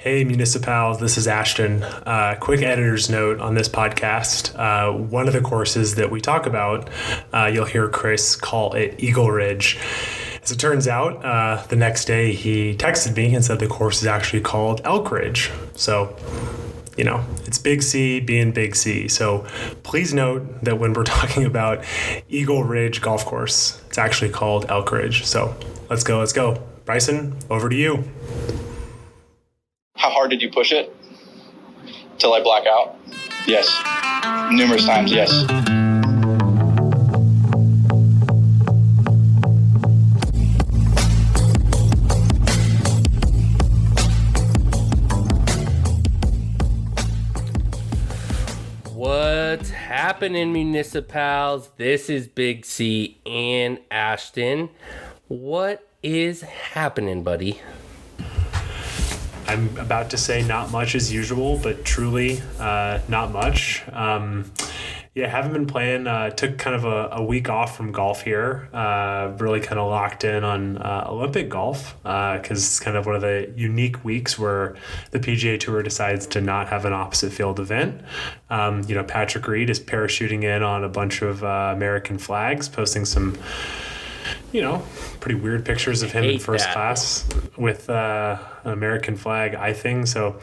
Hey, MuniciPals, this is Ashton. Quick editor's note on this podcast. One of the courses that we talk about, you'll hear Chris call it Eagle Ridge. As it turns out, the next day he texted me and said the course is actually called Elk Ridge. So, it's Big C being Big C. So please note that when we're talking about Eagle Ridge Golf Course, it's actually called Elk Ridge. So let's go. Bryson, over to you. How hard did you push it? Till I black out? Yes. Numerous times, yes. What's happening, MuniciPals? This is Big C and Ashton. What is happening, buddy? I'm about to say not much as usual, but truly not much. Haven't been playing. Took kind of a week off from golf here. Really kind of locked in on Olympic golf because it's kind of one of the unique weeks where the PGA Tour decides to not have an opposite field event. Patrick Reed is parachuting in on a bunch of American flags, posting some pretty weird pictures of him in first class with an American flag eye thing. So,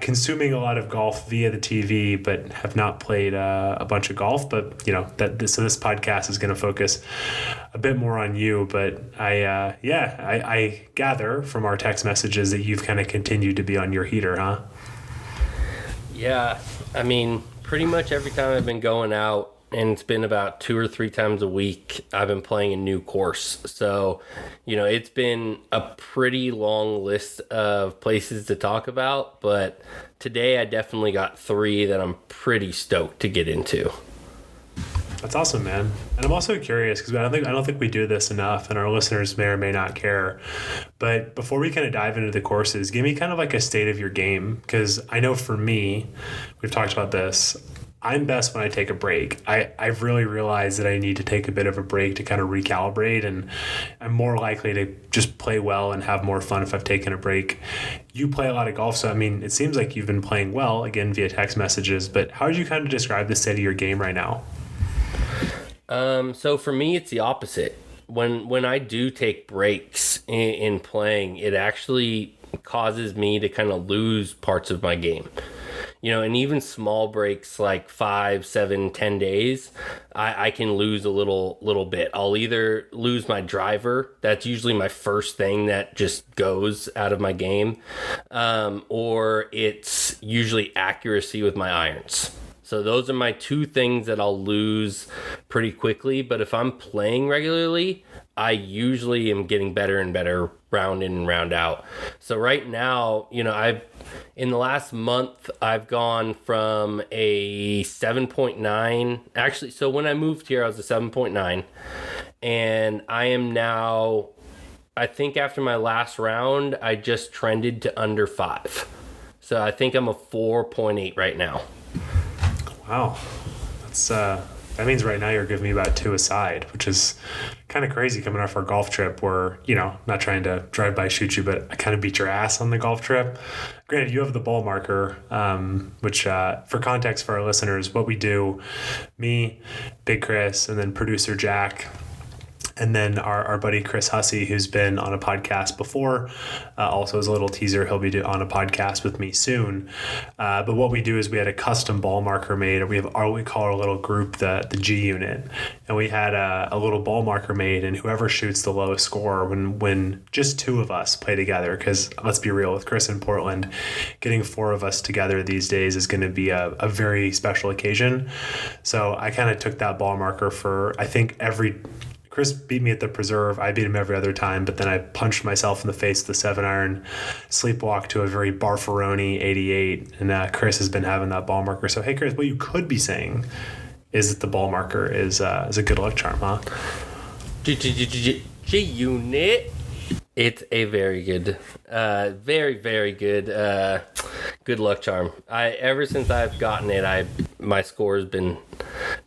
consuming a lot of golf via the TV, but have not played a bunch of golf. But this podcast is going to focus a bit more on you. But I gather from our text messages that you've kind of continued to be on your heater, huh? Yeah, I mean, pretty much every time I've been going out. And it's been about 2 or 3 times a week I've been playing a new course. So, it's been a pretty long list of places to talk about. But today I definitely got 3 that I'm pretty stoked to get into. That's awesome, man. And I'm also curious because I don't think we do this enough, and our listeners may or may not care. But before we kind of dive into the courses, give me kind of like a state of your game, because I know for me, we've talked about this, I'm best when I take a break. I've really realized that I need to take a bit of a break to kind of recalibrate, and I'm more likely to just play well and have more fun if I've taken a break. You play a lot of golf, so I mean, it seems like you've been playing well, again, via text messages, but how would you kind of describe the state of your game right now? So for me, it's the opposite. When I do take breaks in playing, it actually causes me to kind of lose parts of my game. And even small breaks like 5, 7, 10 days, I can lose a little bit. I'll either lose my driver. That's usually my first thing that just goes out of my game. Or it's usually accuracy with my irons. So those are my 2 things that I'll lose pretty quickly. But if I'm playing regularly, I usually am getting better and better round in and round out. So right now, in the last month, I've gone from a 7.9. Actually, so when I moved here, I was a 7.9. And I am now, I think after my last round, I just trended to under 5. So I think I'm a 4.8 right now. Wow. That means right now you're giving me about 2 aside, which is kind of crazy coming off our golf trip where, not trying to drive by shoot you, but I kind of beat your ass on the golf trip. Granted, you have the ball marker, which for context for our listeners, what we do, me, Big Chris, and then producer Jack, and then our buddy Chris Hussey, who's been on a podcast before, also as a little teaser, he'll be on a podcast with me soon. But what we do is we had a custom ball marker made. We have we call our little group the G unit, and we had a little ball marker made, and whoever shoots the lowest score when just 2 of us play together. Because let's be real, with Chris in Portland, getting 4 of us together these days is going to be a very special occasion. So I kind of took that ball marker for Chris beat me at the preserve. I beat him every other time, but then I punched myself in the face with the 7-iron, sleepwalk to a very barfaroni 88, and Chris has been having that ball marker. So, hey, Chris, what you could be saying is that the ball marker is a good luck charm, huh? G-Unit. It's a very good, very, very good, good luck charm. Ever since I've gotten it, my score has been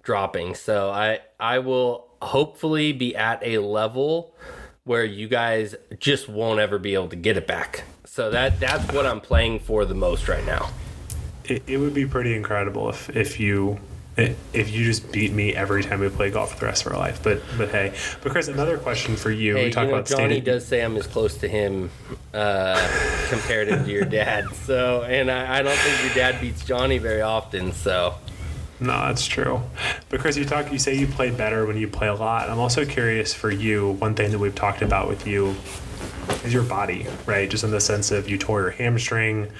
dropping. So I will hopefully be at a level where you guys just won't ever be able to get it back. So that's what I'm playing for the most right now. It would be pretty incredible if you just beat me every time we play golf for the rest of our life. But hey, but Chris, another question for you. Hey, we talk about Johnny does say I'm as close to him comparative to your dad. So, and I don't think your dad beats Johnny very often. So. No, that's true. But Chris, you say you play better when you play a lot. I'm also curious for you. One thing that we've talked about with you is your body, right? Just in the sense of you tore your hamstring.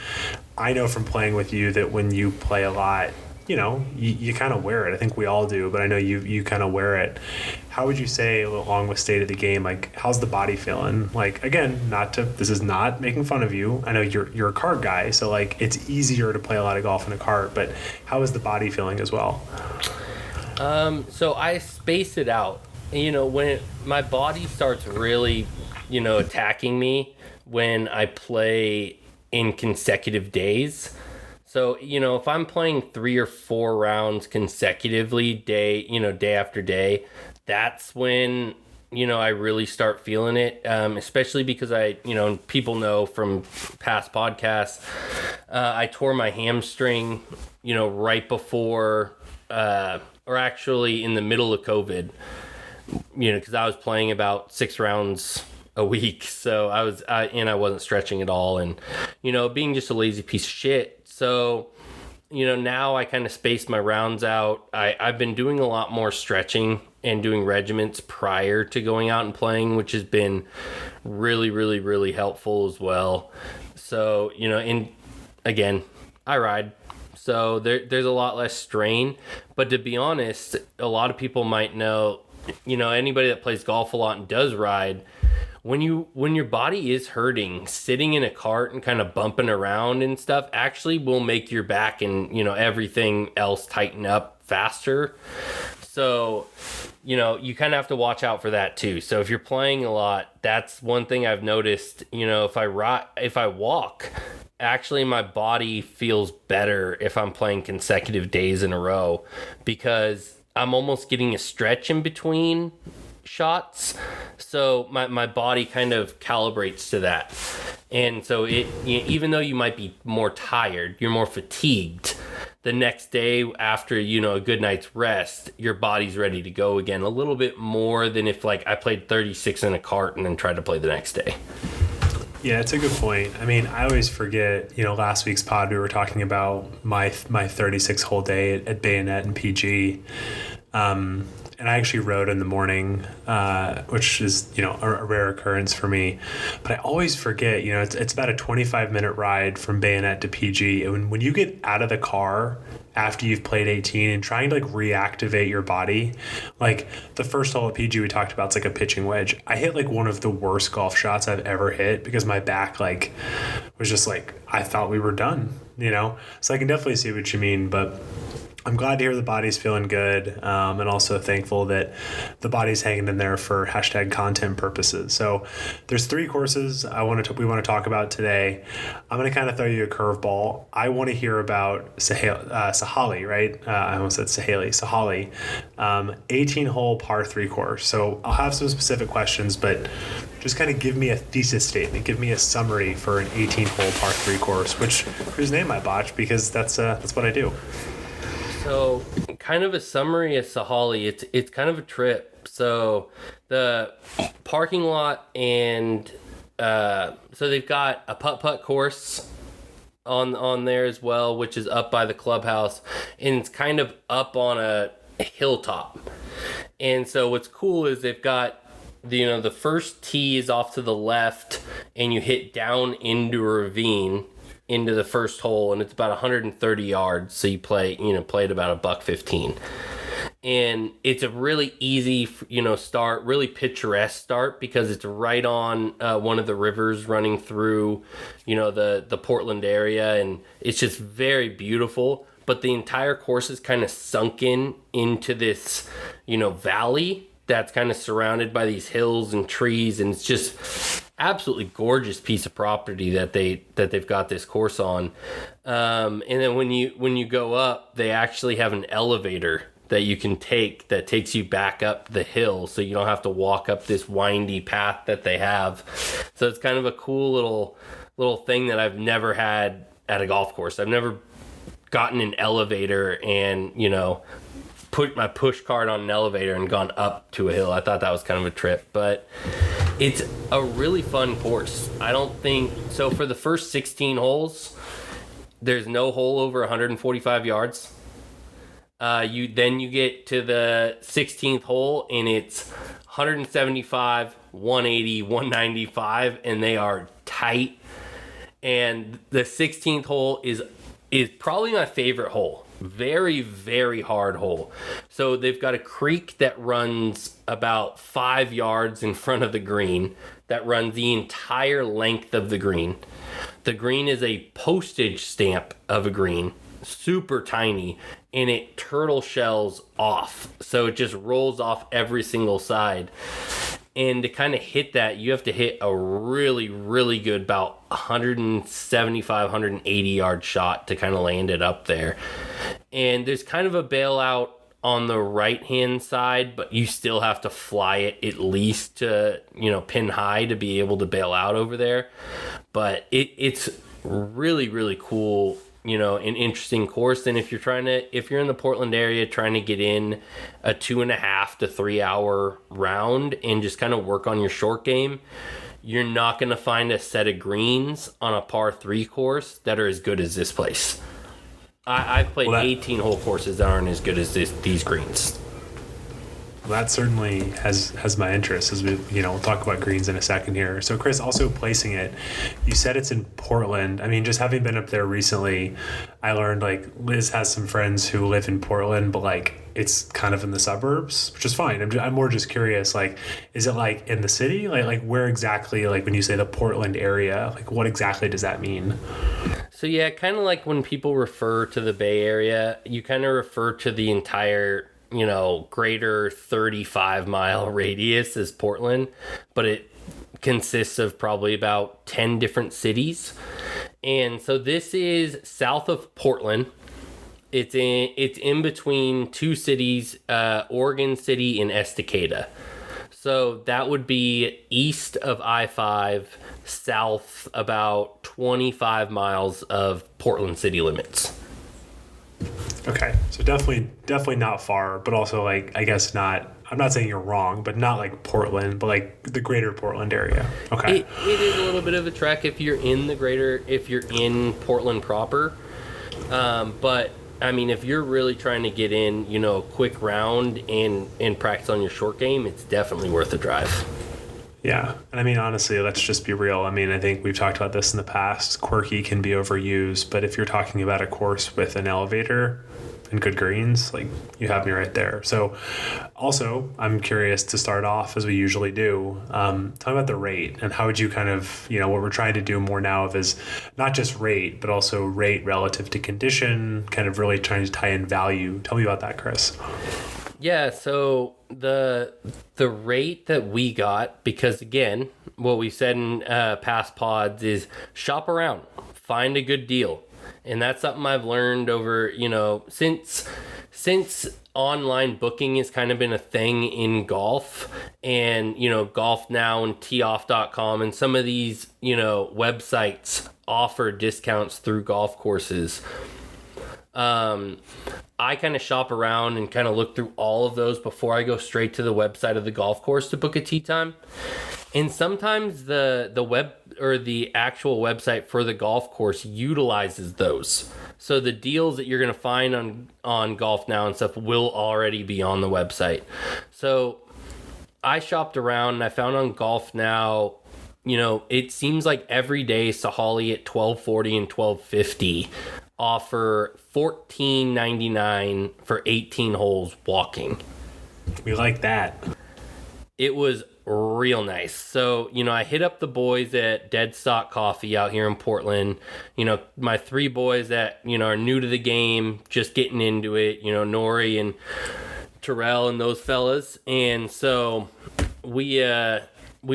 I know from playing with you that when you play a lot, you kind of wear it. I think we all do, but I know you kind of wear it. How would you say, along with state of the game, like, how's the body feeling? Like, again, this is not making fun of you. I know you're a cart guy, so like it's easier to play a lot of golf in a cart, but how is the body feeling as well? So I space it out. When my body starts really, attacking me when I play in consecutive days. So, if I'm playing 3 or 4 rounds consecutively, day after day, that's when, I really start feeling it, especially because people know from past podcasts, I tore my hamstring, right before, or actually in the middle of COVID, because I was playing about 6 rounds a week. So I wasn't stretching at all. And, being just a lazy piece of shit. So, now I kind of space my rounds out. I've been doing a lot more stretching and doing regiments prior to going out and playing, which has been really, really, really helpful as well. So, and again, I ride. So there's a lot less strain. But to be honest, a lot of people might know, anybody that plays golf a lot and does ride, when your body is hurting, sitting in a cart and kind of bumping around and stuff actually will make your back and, everything else tighten up faster. So, you kind of have to watch out for that too. So if you're playing a lot, that's one thing I've noticed, if I walk, actually my body feels better if I'm playing consecutive days in a row, because I'm almost getting a stretch in between shots, so my body kind of calibrates to that. And so even though you might be more tired, you're more fatigued, the next day after a good night's rest, your body's ready to go again a little bit more than if like I played 36 in a cart and then tried to play the next day. Yeah, it's a good point. I mean, I always forget, last week's pod we were talking about my 36 hole day at Bayonet and PG. And I actually rode in the morning, which is, a rare occurrence for me. But I always forget, it's about a 25-minute ride from Bayonet to PG. And when you get out of the car after you've played 18 and trying to, reactivate your body, the first hole at PG we talked about, it's like a pitching wedge. I hit, one of the worst golf shots I've ever hit because my back, was just, I thought we were done, So I can definitely see what you mean, but I'm glad to hear the body's feeling good, and also thankful that the body's hanging in there for #content purposes. So there's 3 courses we want to talk about today. I'm going to kind of throw you a curveball. I want to hear about Sah-Hah-Lee, right? I almost said Sah-Hah-Lee. 18-hole par 3 course. So I'll have some specific questions, but just kind of give me a thesis statement. Give me a summary for an 18-hole par 3 course, whose name I botched because that's what I do. So, kind of a summary of Sah-Hah-Lee. It's kind of a trip. So, the parking lot and so they've got a putt-putt course on there as well, which is up by the clubhouse, and it's kind of up on a hilltop. And so, what's cool is they've got the first tee is off to the left, and you hit down into a ravine into the first hole, and it's about 130 yards. So you play at about $1.15, and it's a really easy, start, really picturesque start because it's right on one of the rivers running through, the Portland area, and it's just very beautiful. But the entire course is kind of sunken into this, valley that's kind of surrounded by these hills and trees, and it's just absolutely gorgeous piece of property that they've got this course on. And then when you go up, they actually have an elevator that you can take that takes you back up the hill, so you don't have to walk up this windy path that they have. So it's kind of a cool little little thing that I've never had at a golf course. I've never gotten an elevator and, put my push cart on an elevator and gone up to a hill. I thought that was kind of a trip, but it's a really fun course. I don't think so. For the first 16 holes, there's no hole over 145 yards. You get to the 16th hole and it's 175, 180, 195, and they are tight. And the 16th hole is probably my favorite hole. Very, very hard hole. So they've got a creek that runs about 5 yards in front of the green that runs the entire length of the green. The green is a postage stamp of a green, super tiny, and it turtle shells off. So it just rolls off every single side. And to kind of hit that, you have to hit a really, really good, about 175, 180 yard shot to kind of land it up there. And there's kind of a bailout on the right hand side, but you still have to fly it at least to, pin high to be able to bail out over there. But it's really, really cool, an interesting course. And if you're in the Portland area trying to get in a 2.5 to 3 hour round and just kind of work on your short game, you're not going to find a set of greens on a par 3 course that are as good as this place. I've played 18 hole courses that aren't as good as these greens. Well, that certainly has my interest, as we'll talk about greens in a second here. So Chris, also placing it, you said it's in Portland. I mean, just having been up there recently, I learned Liz has some friends who live in Portland, but it's kind of in the suburbs, which is fine. I'm more just curious, is it in the city? Where exactly, when you say the Portland area, what exactly does that mean? So yeah, kind of like when people refer to the Bay Area, you kind of refer to the entire greater 35-mile radius as Portland, but it consists of probably about 10 different cities. And so this is south of Portland. It's in between two cities, Oregon City and Estacada. So that would be east of I-5, south about 25 miles of Portland city limits. Okay, so definitely not far, but also I guess not. I'm not saying you're wrong, but not Portland, but the greater Portland area. Okay, it is a little bit of a trek if you're in Portland proper. But I mean, if you're really trying to get in, a quick round and practice on your short game, it's definitely worth a drive. Yeah. And I mean, honestly, let's just be real. I mean, I think we've talked about this in the past. Quirky can be overused, but if you're talking about a course with an elevator and good greens, you have me right there. So also, I'm curious to start off, as we usually do, talk about the rate and how would you kind of, what we're trying to do more now of is not just rate, but also rate relative to condition, kind of really trying to tie in value. Tell me about that, Chris. Yeah, so the rate that we got, because again, what we said in past pods is shop around, find a good deal. And that's something I've learned over, since online booking has kind of been a thing in golf, and, Golf Now and teeoff.com and some of these, websites offer discounts through golf courses. I kind of shop around and kind of look through all of those before I go straight to the website of the golf course to book a tee time. And sometimes the web or the actual website for the golf course utilizes those. So the deals that you're going to find on Golf Now and stuff will already be on the website. So I shopped around and I found on Golf Now, it seems like every day Sah-Hah-Lee at 1240 and 1250 offer $14.99 for 18 holes walking. We like that. It was real nice. So, I hit up the boys at Dead Stock Coffee out here in Portland. My 3 boys that, are new to the game, just getting into it, Nori and Terrell and those fellas. And so we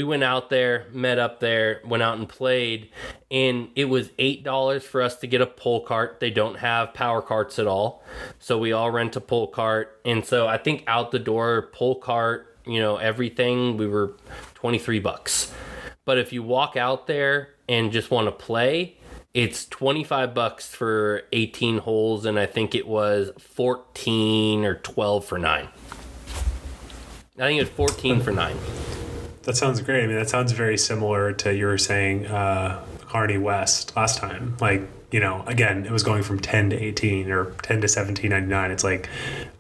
went out there, met up there, went out and played, and it was $8 for us to get a pull cart. They don't have power carts at all, so we all rent a pull cart. And so I think out the door, pull cart, everything, we were $23. But if you walk out there and just want to play, it's $25 for 18 holes, and I think it was 14 or 12 for 9. I think it was 14 for 9. That sounds great. I mean, that sounds very similar to you were saying Harney West last time. Like, you know, again, it was going from 10 to 18 or 10 to 17.99. It's like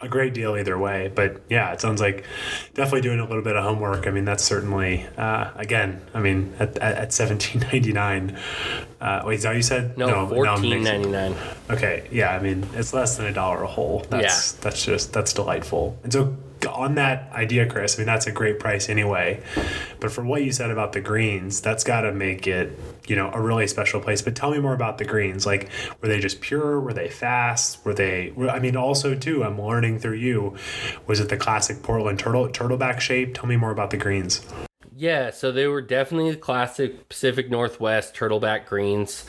a great deal either way. But yeah, it sounds like definitely doing a little bit of homework. I mean, that's certainly, again, I mean, at $17.99. Wait, is that what you said? No, $14.99. Okay, yeah, I mean, it's less than $1 a hole. That's delightful. And so on that idea, Chris, I mean, that's a great price anyway. But for what you said about the greens, that's got to make it, you know, a really special place. But tell me more about the greens. Like, were they just pure? Were they fast? I mean, also, too, I'm learning through you, was it the classic Portland turtleback shape? Tell me more about the greens. Yeah, so they were definitely the classic Pacific Northwest turtleback greens.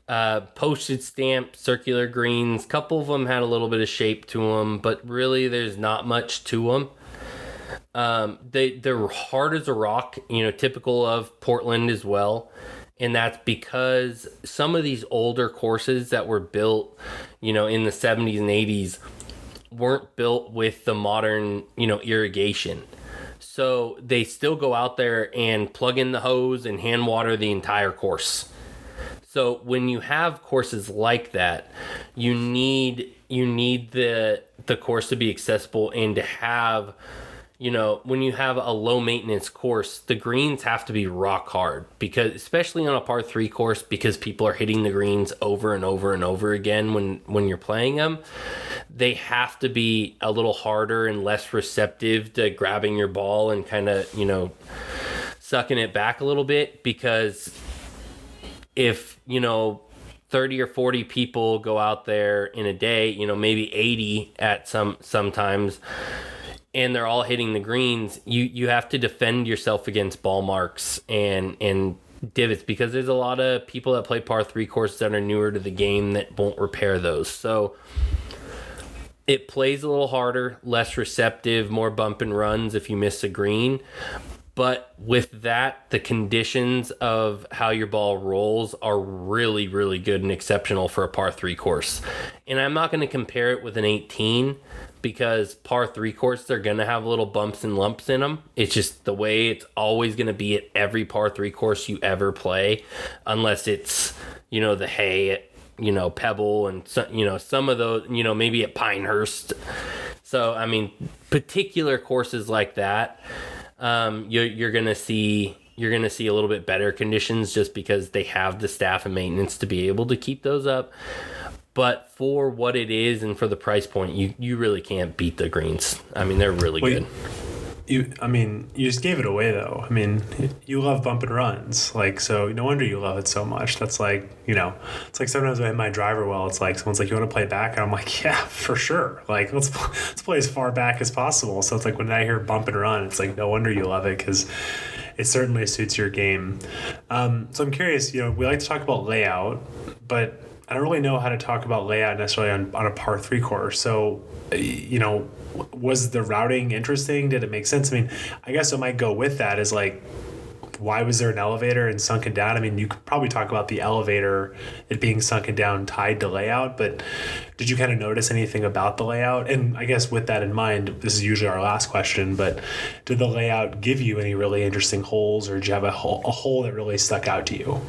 Postage stamp circular greens. Couple of them had a little bit of shape to them, but really there's not much to them. They're hard as a rock, you know, typical of Portland as well. And that's because some of these older courses that were built, you know, in the 70s and 80s weren't built with the modern, you know, irrigation. So they still go out there and plug in the hose and hand water the entire course. So when you have courses like that, you need the course to be accessible and to have, you know, when you have a low maintenance course, the greens have to be rock hard, because especially on a par 3 course, because people are hitting the greens over and over and over again when you're playing them, they have to be a little harder and less receptive to grabbing your ball and kind of, you know, sucking it back a little bit. Because if, you know, 30 or 40 people go out there in a day, you know, maybe 80 at sometimes, and they're all hitting the greens, you have to defend yourself against ball marks and divots, because there's a lot of people that play par 3 courses that are newer to the game that won't repair those. So it plays a little harder, less receptive, more bump and runs if you miss a green. But with that, the conditions of how your ball rolls are really, really good and exceptional for a par 3 course. And I'm not going to compare it with an 18, because par 3 course, they're going to have little bumps and lumps in them. It's just the way it's always going to be at every par 3 course you ever play, unless it's, you know, the Hay at, you know, Pebble, and you know, some of those, you know, maybe at Pinehurst. So I mean, particular courses like that, you're gonna see a little bit better conditions, just because they have the staff and maintenance to be able to keep those up. But for what it is and for the price point, you really can't beat the greens. I mean, they're really good. You just gave it away, though. I mean, you love bump and runs. Like, so no wonder you love it so much. That's like, you know, it's like sometimes I hit my driver well, it's like someone's like, you want to play back? And I'm like, yeah, for sure. Like, let's play as far back as possible. So it's like when I hear bump and run, it's like, no wonder you love it, because it certainly suits your game. So I'm curious, you know, we like to talk about layout, but I don't really know how to talk about layout necessarily on a par 3 course. So, you know, was the routing interesting? Did it make sense? I mean, I guess what might go with that is like, why was there an elevator and sunken down? I mean, you could probably talk about the elevator, it being sunken down, tied to layout, but did you kind of notice anything about the layout? And I guess with that in mind, this is usually our last question, but did the layout give you any really interesting holes, or did you have a hole that really stuck out to you?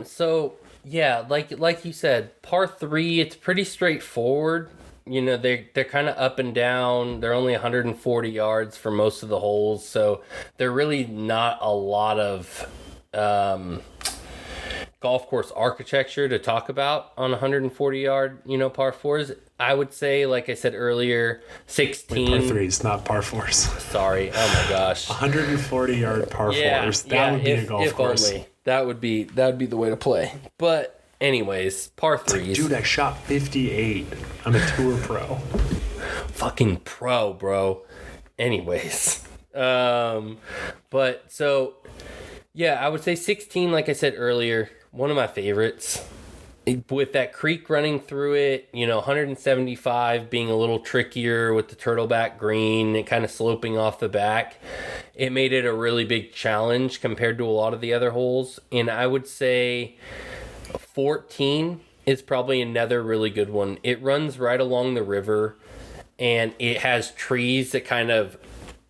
So yeah, like you said, par 3, it's pretty straightforward. You know, they're kind of up and down. They're only 140 yards for most of the holes, so they're really not a lot of golf course architecture to talk about on 140 yard, you know, par 4s. I would say, like I said earlier, 16. Par 3s, not par 4s. Sorry. Oh my gosh. 140 yard par 4s. That would be a golf course. Only. That would be the way to play. But anyways, par 3s. Dude, I shot 58. I'm a tour pro. Fucking pro, bro. Anyways. But so yeah, I would say 16, like I said earlier, one of my favorites. with that creek running through it, 175 being a little trickier with the turtleback green and kind of sloping off the back, it made it a really big challenge compared to a lot of the other holes. And I would say 14 is probably another really good one. It runs right along the river, and it has trees that kind of,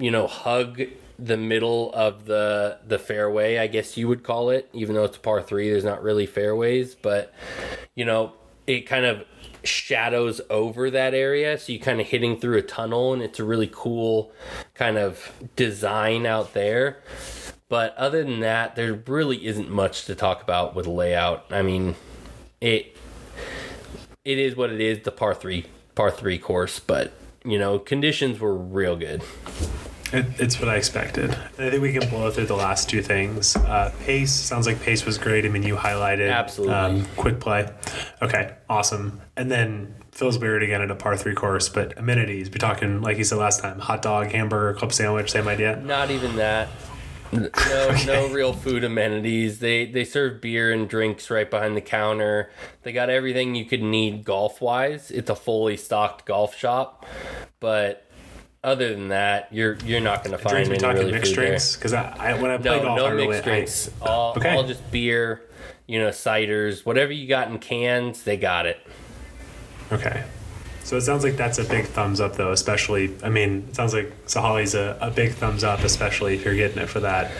hug the middle of the fairway, I guess you would call it, even though it's a par 3, there's not really fairways, but it kind of shadows over that area, so you kind of hitting through a tunnel, and it's a really cool kind of design out there. But other than that, there really isn't much to talk about with layout. I mean, it is what it is, the par 3 course, but conditions were real good. It's what I expected. I think we can blow through the last two things. Pace, sounds like pace was great. I mean, you highlighted. Absolutely. Quick play. Okay, awesome. And then feels weird again at a par 3 course, but amenities. We're talking, like you said last time, hot dog, hamburger, club sandwich, same idea? Not even that. No, okay. No real food amenities. They serve beer and drinks right behind the counter. They got everything you could need golf-wise. It's a fully stocked golf shop, but other than that, you're not going to find any really mixed food drinks? Because when I play golf, no mixed drinks. All just beer, ciders, whatever you got in cans, they got it. Okay. So it sounds like that's a big thumbs up, though, especially, I mean, it sounds like Sah-Hah-Lee's a big thumbs up, especially if you're getting it for that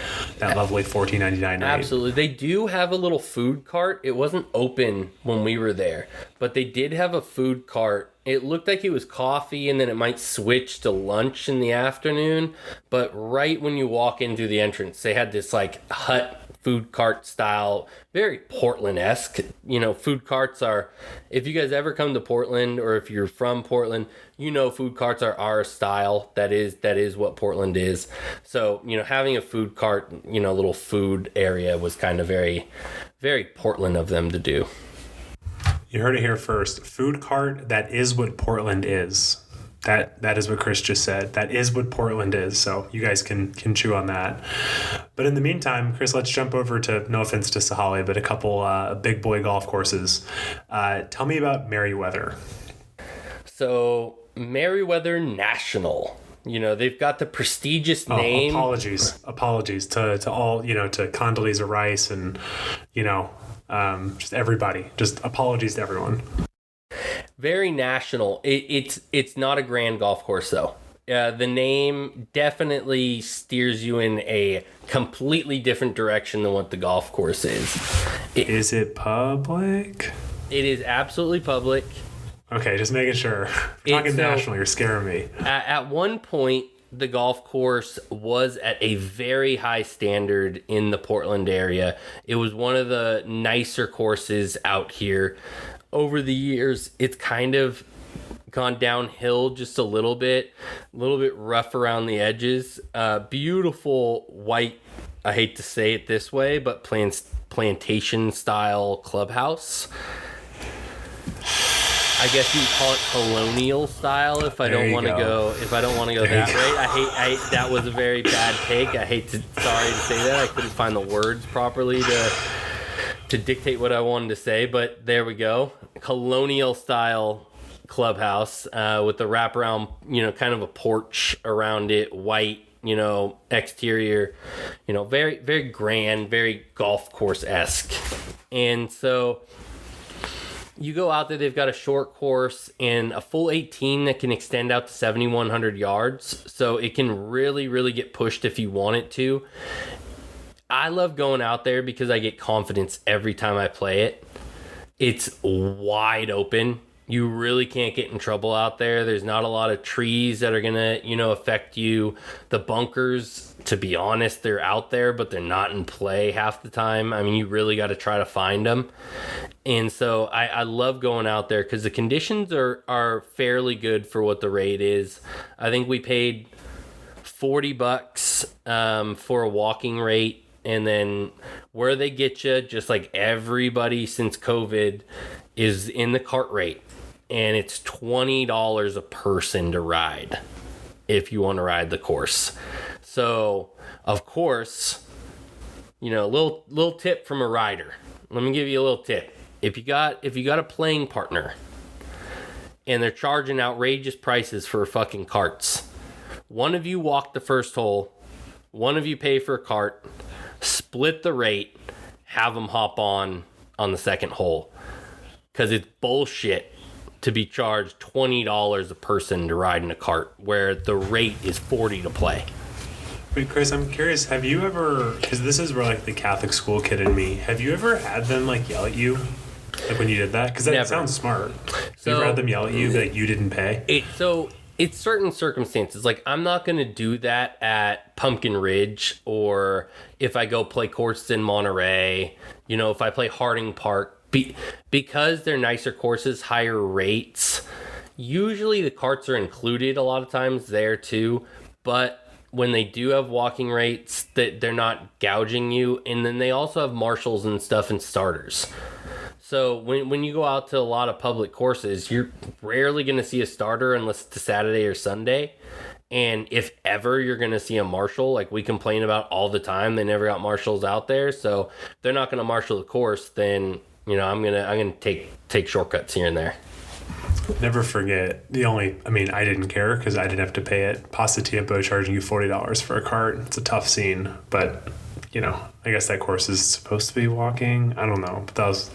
lovely $14.99 rate. Absolutely. They do have a little food cart. It wasn't open when we were there, but they did have a food cart. It looked like it was coffee, and then it might switch to lunch in the afternoon. But right when you walk in through the entrance, they had this like hut food cart style, very Portland-esque. Food carts are, if you guys ever come to Portland, or if you're from Portland, food carts are our style. That is what Portland is. So, having a food cart, little food area was kind of very, very Portland of them to do. You heard it here first. Food cart, that is what Portland is. That is what Chris just said. That is what Portland is. So you guys can chew on that. But in the meantime, Chris, let's jump over to, no offense to Sah-Hah-Lee, but a couple big boy golf courses. Tell me about Meriwether. So Meriwether National. They've got the prestigious name. Apologies to all, to Condoleezza Rice and, just everybody. Just apologies to everyone. Very national. It's not a grand golf course, though. The name definitely steers you in a completely different direction than what the golf course is. Is it public? It is absolutely public. Okay, just making sure. You're talking national, you're scaring me. At one point, the golf course was at a very high standard in the Portland area. It was one of the nicer courses out here. Over the years, it's kind of gone downhill just a little bit rough around the edges. Beautiful white, I hate to say it this way, but plantation style clubhouse. I guess you call it colonial style if I don't want to go that way. That was a very bad take. Sorry to say that. I couldn't find the words properly to dictate what I wanted to say, but there we go. Colonial style clubhouse with the wraparound, kind of a porch around it, white, exterior, very, very grand, very golf course-esque. And so you go out there, they've got a short course and a full 18 that can extend out to 7,100 yards. So it can really, really get pushed if you want it to. I love going out there because I get confidence every time I play it. It's wide open. You really can't get in trouble out there. There's not a lot of trees that are going to, affect you. The bunkers, to be honest, they're out there, but they're not in play half the time. I mean, you really got to try to find them. And so I love going out there because the conditions are fairly good for what the rate is. I think we paid $40 for a walking rate. And then where they get you, just like everybody since COVID, is in the cart rate. And it's $20 a person to ride if you want to ride the course. So, of course, little tip from a rider. Let me give you a little tip. if you got a playing partner and they're charging outrageous prices for fucking carts, one of you walk the first hole, one of you pay for a cart, split the rate, have them hop on the second hole. Because it's bullshit to be charged $20 a person to ride in a cart where the rate is $40 to play. Wait, Chris, I'm curious, have you ever, because this is where like the Catholic school kid in me, have you ever had them like yell at you? Like when you did that? Because that sounds smart. So, you ever had them yell at you that you didn't pay? It's certain circumstances. Like, I'm not going to do that at Pumpkin Ridge, or if I go play courses in Monterey, if I play Harding Park, because they're nicer courses, higher rates. Usually the carts are included a lot of times there too, but when they do have walking rates, that they're not gouging you, and then they also have marshals and stuff and starters. So when you go out to a lot of public courses, you're rarely going to see a starter unless it's a Saturday or Sunday. And if ever you're going to see a marshal, like we complain about all the time, they never got marshals out there. So if they're not going to marshal the course, then I'm gonna take shortcuts here and there. Never forget I didn't care because I didn't have to pay it. Pasta Tiempo charging you $40 for a cart. It's a tough scene, but I guess that course is supposed to be walking. I don't know, but that was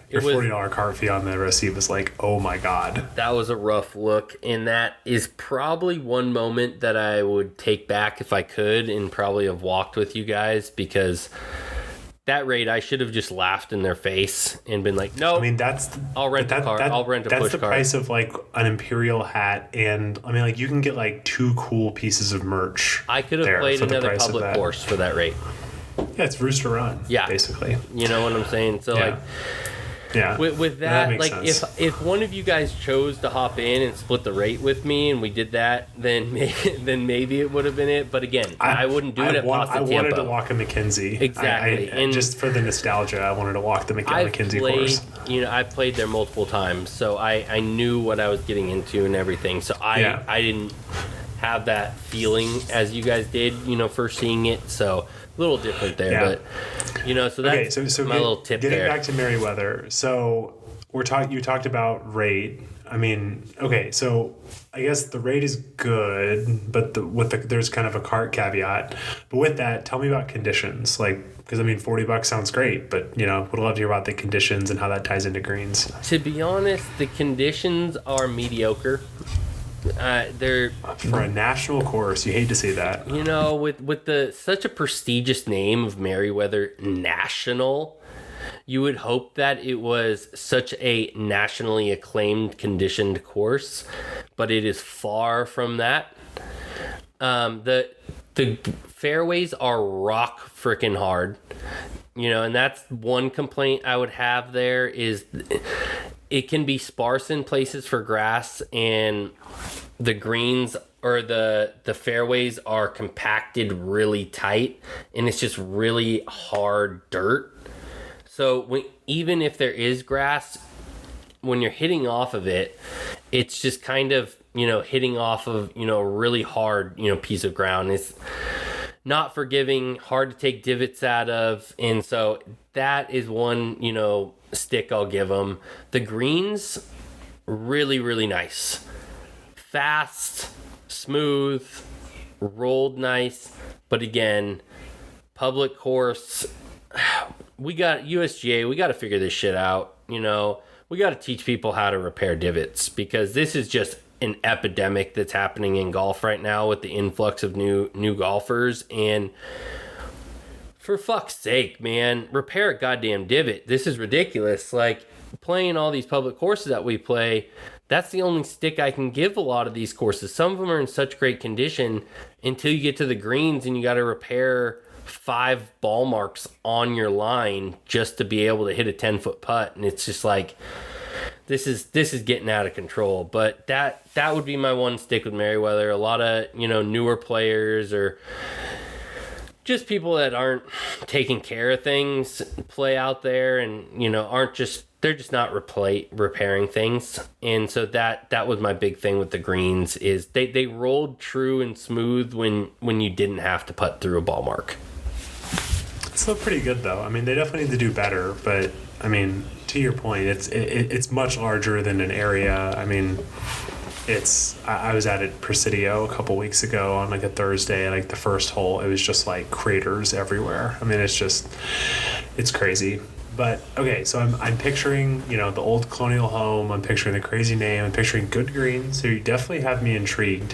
your $40 cart fee on the receipt was like, oh my god. That was a rough look, and that is probably one moment that I would take back if I could, and probably have walked with you guys, because that rate, I should have just laughed in their face and been like, no, I'll rent a car. I'll rent a push car. That's the price of like an Imperial hat, and you can get like 2 cool pieces of merch. I could have played another public course for that rate. Yeah, it's Rooster Run. Yeah, basically. You know what I'm saying? So yeah. With that like sense. if one of you guys chose to hop in and split the rate with me, and we did that, then maybe it would have been it. But again, I wouldn't do it at Pasta Tiempo. I wanted to walk a McKenzie. Exactly. And just for the nostalgia, I wanted to walk the McKenzie course. I played there multiple times, so I knew what I was getting into and everything. So I didn't have that feeling as you guys did, first seeing it. So a little different there, but so that's my little tip there. Getting back to Meriwether, so you talked about rate. So I guess the rate is good, but there's kind of a cart caveat. But with that, tell me about conditions, because $40 sounds great, but would love to hear about the conditions and how that ties into greens. To be honest, the conditions are mediocre. They're for a national course. You hate to see that. With such a prestigious name of Meriwether National, you would hope that it was such a nationally acclaimed conditioned course, but it is far from that. The fairways are rock freaking hard, and that's one complaint I would have there is it can be sparse in places for grass, and the greens or the fairways are compacted really tight, and it's just really hard dirt. So even if there is grass, when you're hitting off of it, it's just kind of, hitting off of, a really hard, piece of ground. It's not forgiving, hard to take divots out of. And so that is one, stick I'll give them. The greens, really, really nice. Fast, smooth, rolled nice. But again, public course, we got USGA, we got to figure this shit out. We got to teach people how to repair divots, because this is just an epidemic that's happening in golf right now with the influx of new golfers. And for fuck's sake, man, repair a goddamn divot. This is ridiculous. Like, playing all these public courses that we play, that's the only stick I can give a lot of these courses. Some of them are in such great condition until you get to the greens and you got to repair 5 ball marks on your line just to be able to hit a 10-foot putt. And it's just like, this is getting out of control. But that would be my one stick with Meriwether. A lot of, newer players or just people that aren't taking care of things play out there, and they're just not repairing things. And so that was my big thing with the greens, is they rolled true and smooth when you didn't have to putt through a ball mark. It's still pretty good though. They definitely need to do better, but to your point, it's much larger than an area. I mean, I was at it Presidio a couple weeks ago on like a Thursday, and like the first hole, it was just like craters everywhere. I mean, it's crazy. But okay, so I'm picturing, the old colonial home. I'm picturing the crazy name. I'm picturing good green. So you definitely have me intrigued,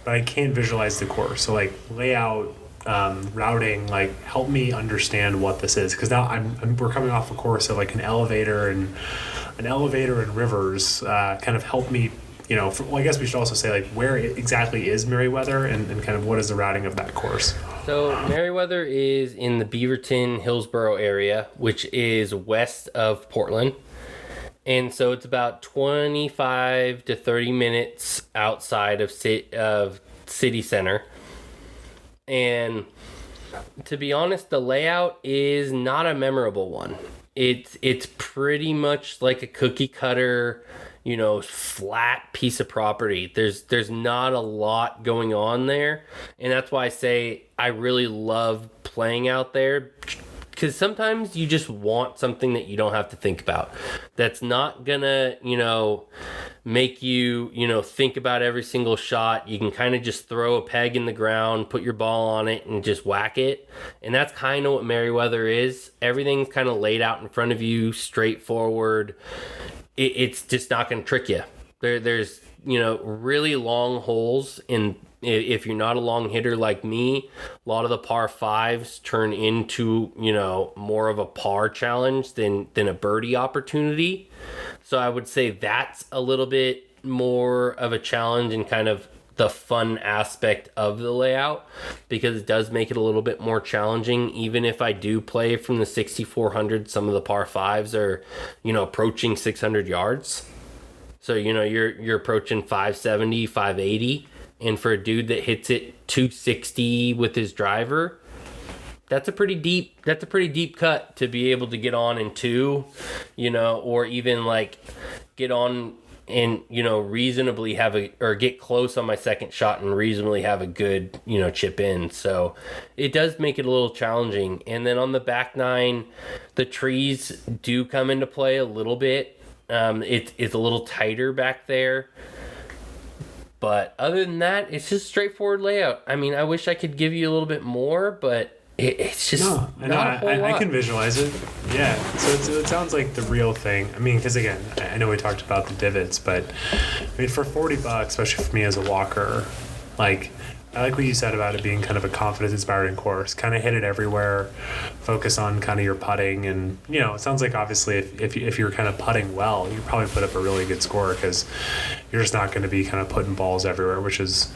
but I can't visualize the course. So like layout, routing, like help me understand what this is, because now we're coming off a course of like an elevator and rivers. Kind of help me. I guess we should also say like where exactly is Meriwether and kind of what is the routing of that course. So Meriwether is in the Beaverton, Hillsboro area, which is west of Portland. And so it's about 25 to 30 minutes outside of city center. And to be honest, the layout is not a memorable one. It's pretty much like a cookie cutter, flat piece of property. There's not a lot going on there, and that's why I say I really love playing out there, because sometimes you just want something that you don't have to think about, that's not gonna make you think about every single shot. You can kind of just throw a peg in the ground, put your ball on it, and just whack it. And that's kind of what Meriwether is. Everything's kind of laid out in front of you, straightforward. It's just not going to trick you. There's really long holes, and if you're not a long hitter like me, a lot of the par fives turn into more of a par challenge than a birdie opportunity. So I would say that's a little bit more of a challenge and kind of the fun aspect of the layout, because it does make it a little bit more challenging. Even if I do play from the 6,400, some of the par fives are approaching 600 yards. So you're approaching 570, 580, and for a dude that hits it 260 with his driver, that's a pretty deep cut to be able to get on in two, or even like get on and reasonably get close on my second shot and reasonably have a good chip in. So it does make it a little challenging. And then on the back nine, the trees do come into play a little bit. It's a little tighter back there, but other than that, it's just straightforward layout. I mean, I wish I could give you a little bit more, but it's just not a whole lot. I can visualize it. Yeah. So it sounds like the real thing. I mean, because again, I know we talked about the divots, but I mean, for $40, especially for me as a walker, like I like what you said about it being kind of a confidence-inspiring course. Kind of hit it everywhere. Focus on kind of your putting, and it sounds like obviously if you're kind of putting well, you probably put up a really good score, because you're just not going to be kind of putting balls everywhere, which is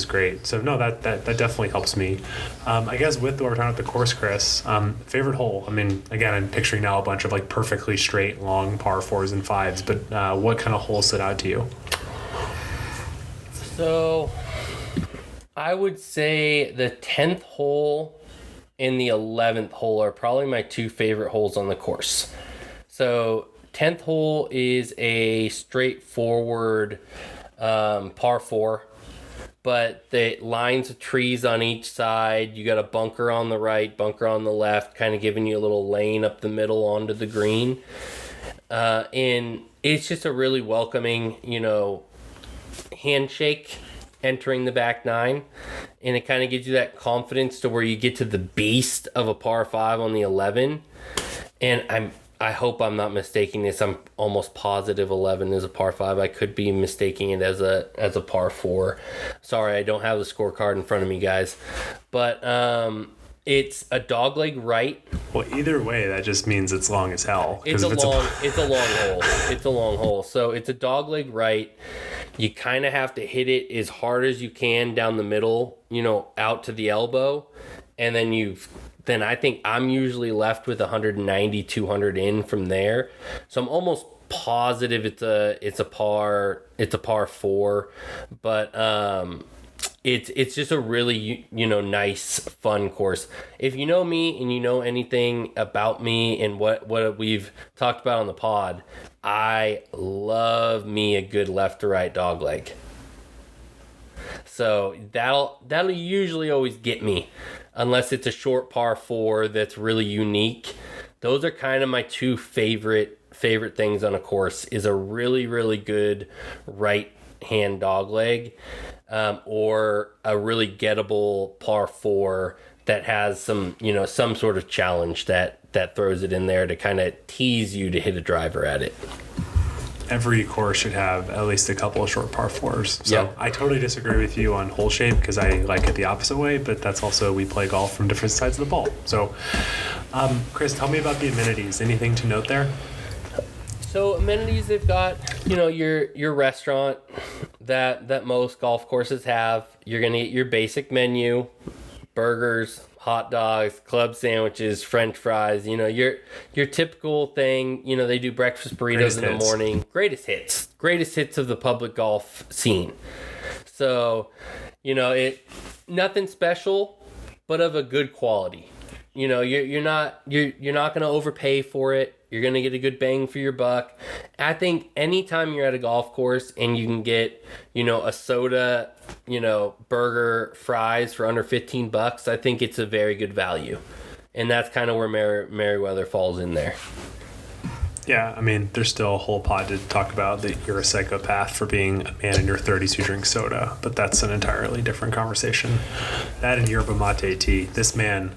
great. So no, that definitely helps me. I guess with what we're talking about the course, Chris, favorite hole. I mean, again, I'm picturing now a bunch of like perfectly straight, long par fours and fives, but what kind of hole stood out to you? So I would say the 10th hole and the 11th hole are probably my two favorite holes on the course. So 10th hole is a straightforward par four, but the lines of trees on each side. You got a bunker on the right, bunker on the left, kind of giving you a little lane up the middle onto the green. And it's just a really welcoming, handshake entering the back nine. And it kind of gives you that confidence to where you get to the beast of a par five on the 11. And I hope I'm not mistaking this. I'm almost positive 11 is a par 5. I could be mistaking it as a par 4. Sorry, I don't have the scorecard in front of me, guys. But it's a dogleg right. Well, either way, that just means it's long as hell. It's a long hole. It's a long hole. So it's a dogleg right. You kind of have to hit it as hard as you can down the middle, out to the elbow. And then I think I'm usually left with 190, 200 in from there. So I'm almost positive it's a par 4, but it's just a really nice fun course. If you know me and you know anything about me and what we've talked about on the pod, I love me a good left to right dogleg. So that'll usually always get me, unless it's a short par 4 that's really unique. Those are kind of my two favorite favorite things on a course is a really, really good right hand dog leg, or a really gettable par 4 that has some, some sort of challenge that throws it in there to kind of tease you to hit a driver at it. Every course should have at least a couple of short par 4s. So Yep. I totally disagree with you on hole shape because I like it the opposite way, but that's also, we play golf from different sides of the ball. So, Chris, tell me about the amenities. Anything to note there? So amenities, they've got, your restaurant that most golf courses have. You're going to get your basic menu, burgers, hot dogs, club sandwiches, french fries, your typical thing. They do breakfast burritos in the morning. Greatest hits of the public golf scene. So, nothing special, but of a good quality. You're not going to overpay for it. You're going to get a good bang for your buck. I think anytime you're at a golf course and you can get, a soda, burger, fries for under $15, I think it's a very good value. And that's kind of where Meriwether falls in there. Yeah, I mean, there's still a whole pod to talk about that you're a psychopath for being a man in your 30s who drinks soda, but that's an entirely different conversation. That and yerba mate tea. This man,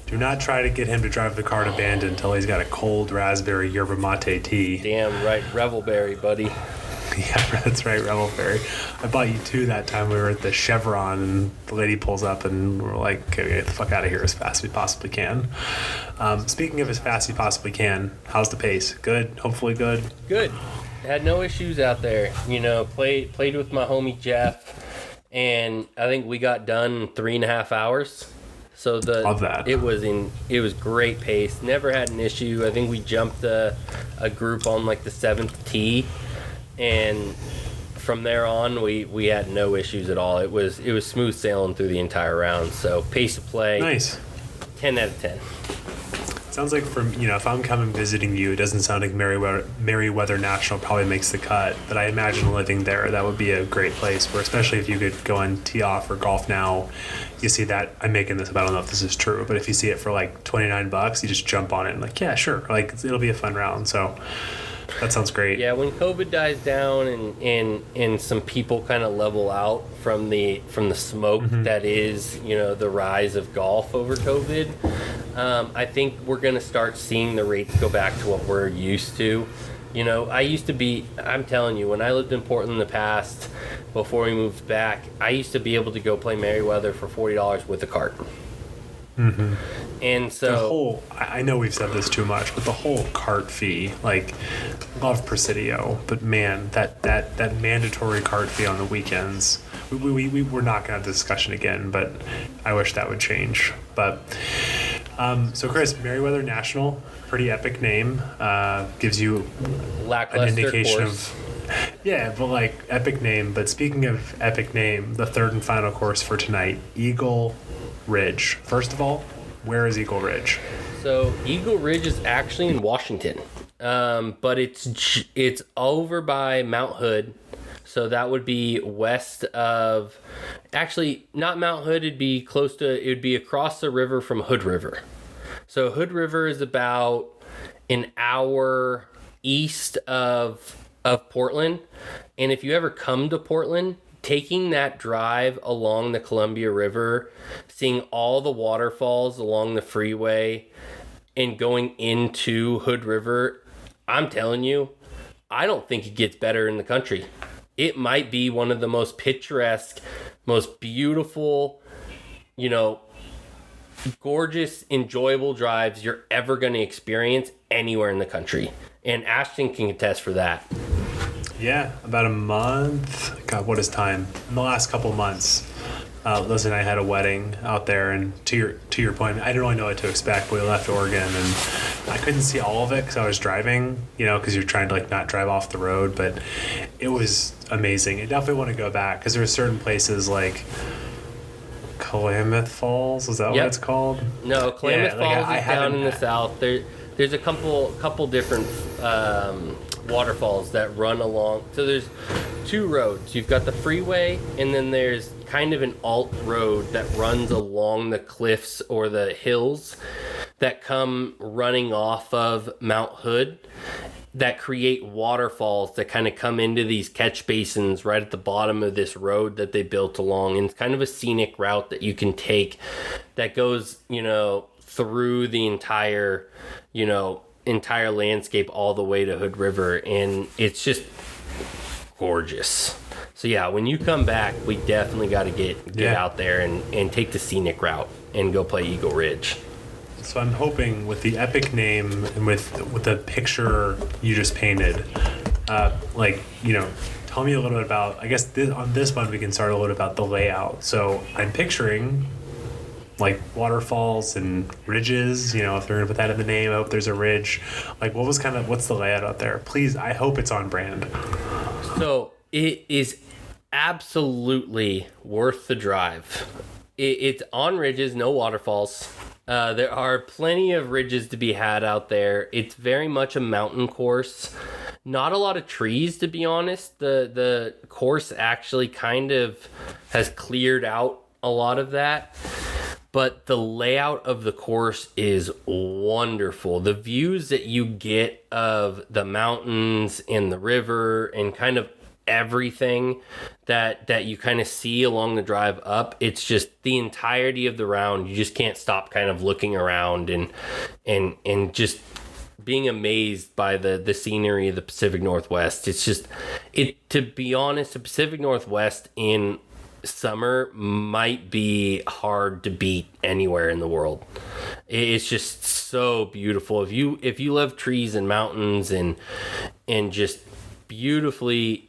do not try to get him to drive the car to Bandon until he's got a cold raspberry yerba mate tea. Damn right, Revelberry, buddy. Yeah, that's right, Revelberry. I bought you 2 that time we were at the Chevron, and the lady pulls up, and we're like, okay, get the fuck out of here as fast as we possibly can. Speaking of as fast as you possibly can, how's the pace? Good? Hopefully good? Good. Had no issues out there. Played with my homie Jeff, and I think we got done in 3.5 hours. So Love that. It was great pace. Never had an issue. I think we jumped a group on like the 7th tee. And from there on, we had no issues at all. It was smooth sailing through the entire round. So pace of play, nice, 10 out of 10. Sounds like if I'm coming visiting you, it doesn't sound like Meriwether National probably makes the cut. But I imagine living there, that would be a great place where, especially if you could go and tee off or golf now, you see that. I'm making this up. I don't know if this is true, but if you see it for like $29, you just jump on it and like, yeah, sure. Like it'll be a fun round. So. That sounds great. Yeah, when COVID dies down and some people kind of level out from the smoke that is, the rise of golf over COVID, I think we're going to start seeing the rates go back to what we're used to. I'm telling you, when I lived in Portland in the past, before we moved back, I used to be able to go play Meriwether for $40 with a cart. Mm-hmm. And so I know we've said this too much, but the whole cart fee, like, love Presidio, but man, that mandatory cart fee on the weekends, we're not going to have the discussion again, but I wish that would change. But so Chris, Meriwether National, pretty epic name, gives you an indication course. Yeah, but like epic name. But speaking of epic name, the third and final course for tonight, Eagle Ridge. First of all, where is Eagle Ridge? So Eagle Ridge is actually in Washington, but it's over by Mount Hood. So that would be west of, actually not Mount Hood. It would be across the river from Hood River. So Hood River is about an hour east of Portland, and if you ever come to Portland, taking that drive along the Columbia River, seeing all the waterfalls along the freeway, and going into Hood River, I'm telling you, I don't think it gets better in the country. It might be one of the most picturesque, most beautiful, gorgeous, enjoyable drives you're ever going to experience anywhere in the country. And Ashton can attest for that. Yeah, about a month. God, what is time? In the last couple months, Liz and I had a wedding out there, and to your point, I didn't really know what to expect. But we left Oregon, and I couldn't see all of it because I was driving. Because you're trying to not drive off the road. But it was amazing. I definitely want to go back because there are certain places like Klamath Falls. Is that what it's called? No, Klamath Falls is down in the south. There's a couple different waterfalls that run along. So there's two roads. You've got the freeway, and then there's kind of an alt road that runs along the cliffs or the hills that come running off of Mount Hood. that create waterfalls that kind of come into these catch basins right at the bottom of this road that they built along. And it's kind of a scenic route that you can take that goes, through the entire landscape all the way to Hood River. And it's just gorgeous. So yeah, when you come back, we definitely got to get out there and take the scenic route and go play Eagle Ridge. So I'm hoping with the epic name and with the picture you just painted, tell me a little bit about, I guess on this one we can start a little bit about the layout. So I'm picturing like waterfalls and ridges, if they're gonna put that in the name. I hope there's a ridge. Like what's the layout out there? Please, I hope it's on brand. So it is absolutely worth the drive. It's on ridges, no waterfalls. There are plenty of ridges to be had out there. It's very much a mountain course. Not a lot of trees, to be honest. The course actually kind of has cleared out a lot of that. But the layout of the course is wonderful. The views that you get of the mountains and the river and kind of everything that you kind of see along the drive up, it's just the entirety of the round. You just can't stop kind of looking around and just being amazed by the scenery of the Pacific Northwest. To be honest, the Pacific Northwest in summer might be hard to beat anywhere in the world. It's just so beautiful. If you love trees and mountains and just beautifully,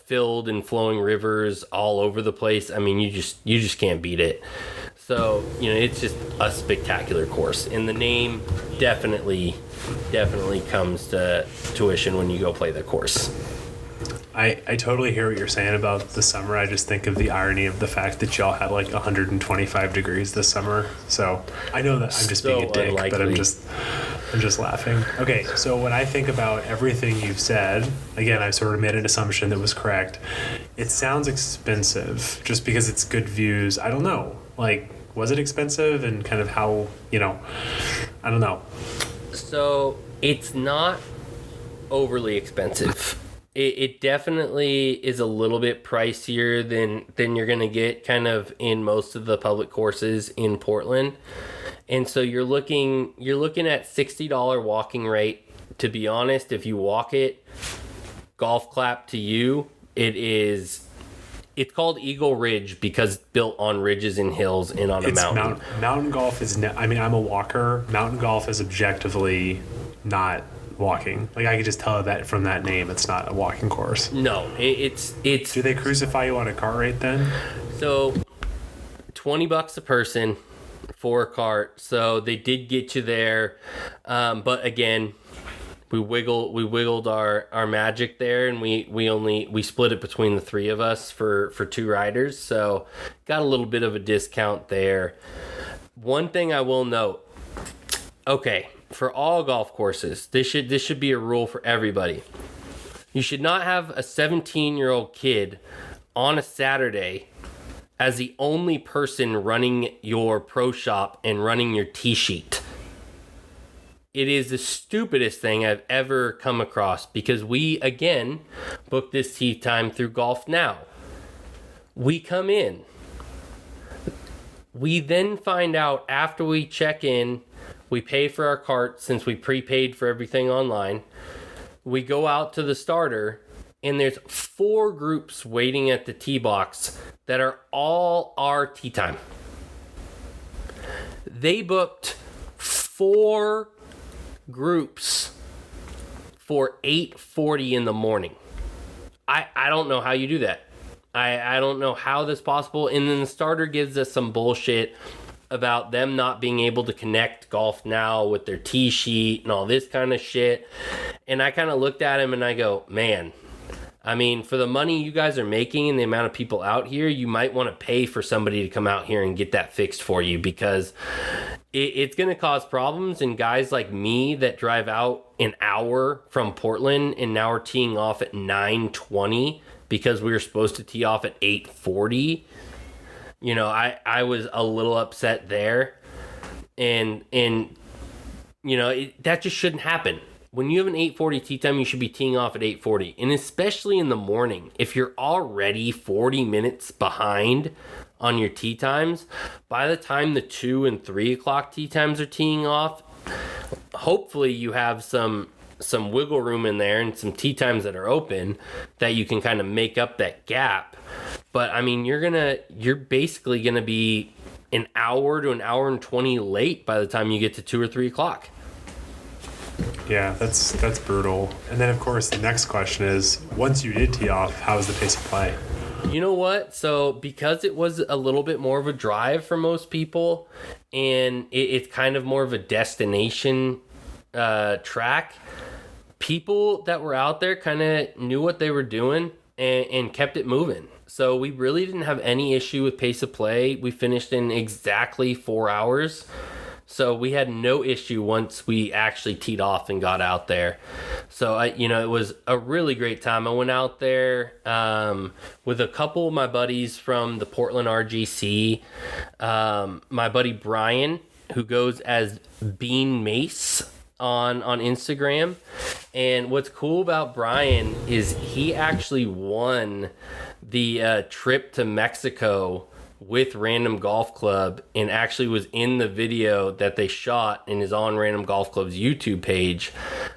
filled and flowing rivers all over the place, I mean, you just can't beat it. So, it's just a spectacular course, and the name definitely comes to tuition when you go play the course. I totally hear what you're saying about the summer. I just think of the irony of the fact that y'all had like 125 degrees this summer. So I know that I'm just being a dick, unlikely. But I'm just laughing. Okay, so when I think about everything you've said, again, I sort of made an assumption that was correct. It sounds expensive just because it's good views. I don't know. Like, was it expensive and kind of how, I don't know. So it's not overly expensive. It definitely is a little bit pricier than you're going to get kind of in most of the public courses in Portland. And so you're looking at $60 walking rate. To be honest, if you walk it, golf clap to you. It's called Eagle Ridge because it's built on ridges and hills and on a mountain. Mountain golf is, I'm a walker. Mountain golf is objectively not walking. Like, I could just tell that from that name, it's not a walking course. No, it's. Do they crucify you on a cart rate then? So, $20 a person for a cart. So they did get you there, but again, we wiggled our magic there, and we split it between the three of us for two riders. So got a little bit of a discount there. One thing I will note. Okay. For all golf courses, this should be a rule for everybody. You should not have a 17-year-old kid on a Saturday as the only person running your pro shop and running your tee sheet. It is the stupidest thing I've ever come across because we, again, booked this tee time through Golf Now. We come in. We then find out after we check in, we pay for our cart since we prepaid for everything online. We go out to the starter, and there's 4 groups waiting at the tee box that are all our tee time. They booked 4 groups for 8:40 in the morning. I don't know how you do that. I don't know how that's possible. And then the starter gives us some bullshit about them not being able to connect Golf Now with their tee sheet and all this kind of shit. And I kind of looked at him and I go, man, I mean, for the money you guys are making and the amount of people out here, you might want to pay for somebody to come out here and get that fixed for you, because it's going to cause problems. And guys like me that drive out an hour from Portland and now we're teeing off at 9:20 because we were supposed to tee off at 8:40. I was a little upset there, and that just shouldn't happen. when you have an 8:40 tee time, you should be teeing off at 8:40. And especially in the morning, if you're already 40 minutes behind on your tee times, by the time the 2 and 3 o'clock tee times are teeing off, hopefully you have some wiggle room in there and some tee times that are open that you can kind of make up that gap. But I mean, you're basically gonna be an hour to an hour and 20 late by the time you get to 2 or 3 o'clock. Yeah, that's brutal. And then of course the next question is, once you did tee off, how was the pace of play? You know what? So because it was a little bit more of a drive for most people, and it's kind of more of a destination track, people that were out there kind of knew what they were doing and kept it moving. So we really didn't have any issue with pace of play. We finished in exactly 4 hours. So we had no issue once we actually teed off and got out there. So, it was a really great time. I went out there with a couple of my buddies from the Portland RGC. My buddy Brian, who goes as Bean Mace on Instagram. And what's cool about Brian is he actually won the trip to Mexico with Random Golf Club, and actually was in the video that they shot and is on Random Golf Club's YouTube page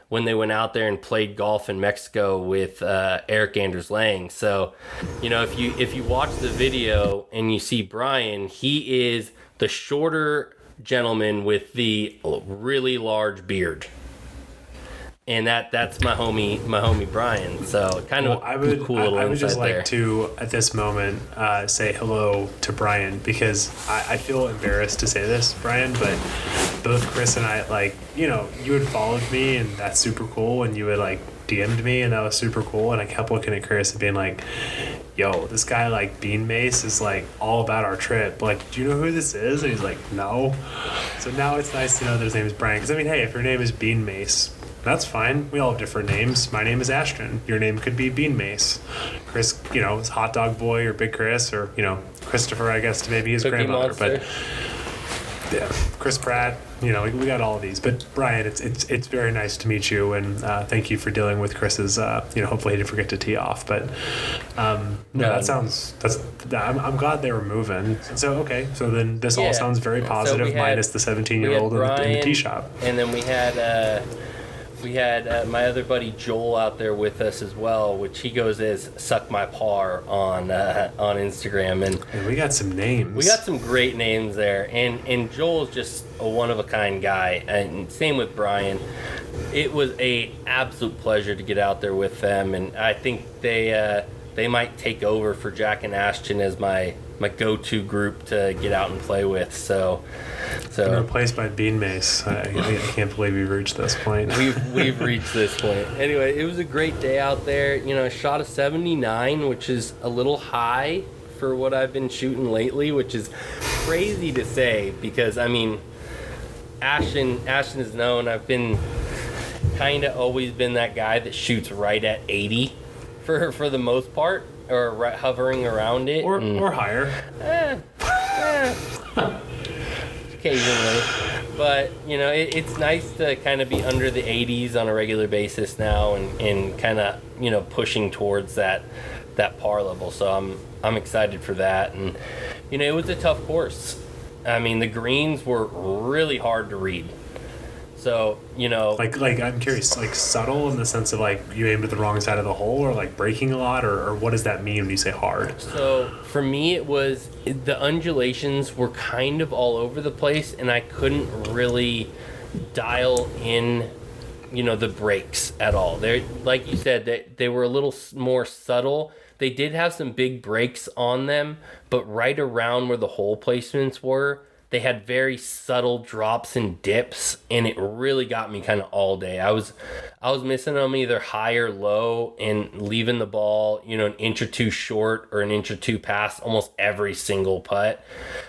when they went out there and played golf in Mexico with Eric Anders Lang. So, if you watch the video and you see Brian, he is the shorter gentleman with the really large beard. And that's my homie Brian. So kind of cool little I would just like there. to, at this moment, say hello to Brian, because I feel embarrassed to say this, Brian, but both Chris and I, you had followed me, and that's super cool, and you had DM'd me, and that was super cool, and I kept looking at Chris and being like, yo, this guy Bean Mace is all about our trip. Do you know who this is? And he's like, no. So now it's nice to know that his name is Brian, because hey, if your name is Bean Mace, that's fine. We all have different names. My name is Ashton. Your name could be Bean Mace. Chris, is Hot Dog Boy or Big Chris, or, Christopher, I guess, to maybe his Cookie grandmother. Monster. But yeah, Chris Pratt, we got all of these. But Brian, it's very nice to meet you, and thank you for dealing with Chris's, hopefully he didn't forget to tee off. But I'm glad they were moving. So, okay. So then this all sounds very positive, minus the 17-year-old in the tee shop. And then we had my other buddy Joel out there with us as well, which he goes as Suck My Par on Instagram. And we got some names. We got some great names there. And Joel's just a one-of-a-kind guy. And same with Brian. It was a absolute pleasure to get out there with them. And I think they might take over for Jack and Ashton as my go-to group to get out and play with. So and replaced by Bean Mace. I can't believe we've reached this point. We've reached this point. Anyway, it was a great day out there. I shot a 79, which is a little high for what I've been shooting lately, which is crazy to say because Ashton is known. I've been kind of always been that guy that shoots right at 80 for the most part, or right, hovering around it, or higher. Occasionally, but it's nice to kind of be under the 80s on a regular basis now, and kind of pushing towards that par level. So I'm excited for that, and it was a tough course. I mean, the greens were really hard to read. So, I'm curious, subtle in the sense of you aimed at the wrong side of the hole, or breaking a lot, or what does that mean when you say hard? So for me, it was the undulations were kind of all over the place, and I couldn't really dial in, the breaks at all. They, like you said, they were a little more subtle. They did have some big breaks on them, but right around where the hole placements were, they had very subtle drops and dips, and it really got me kind of all day. I was missing them either high or low, and leaving the ball, an inch or two short or an inch or two past almost every single putt.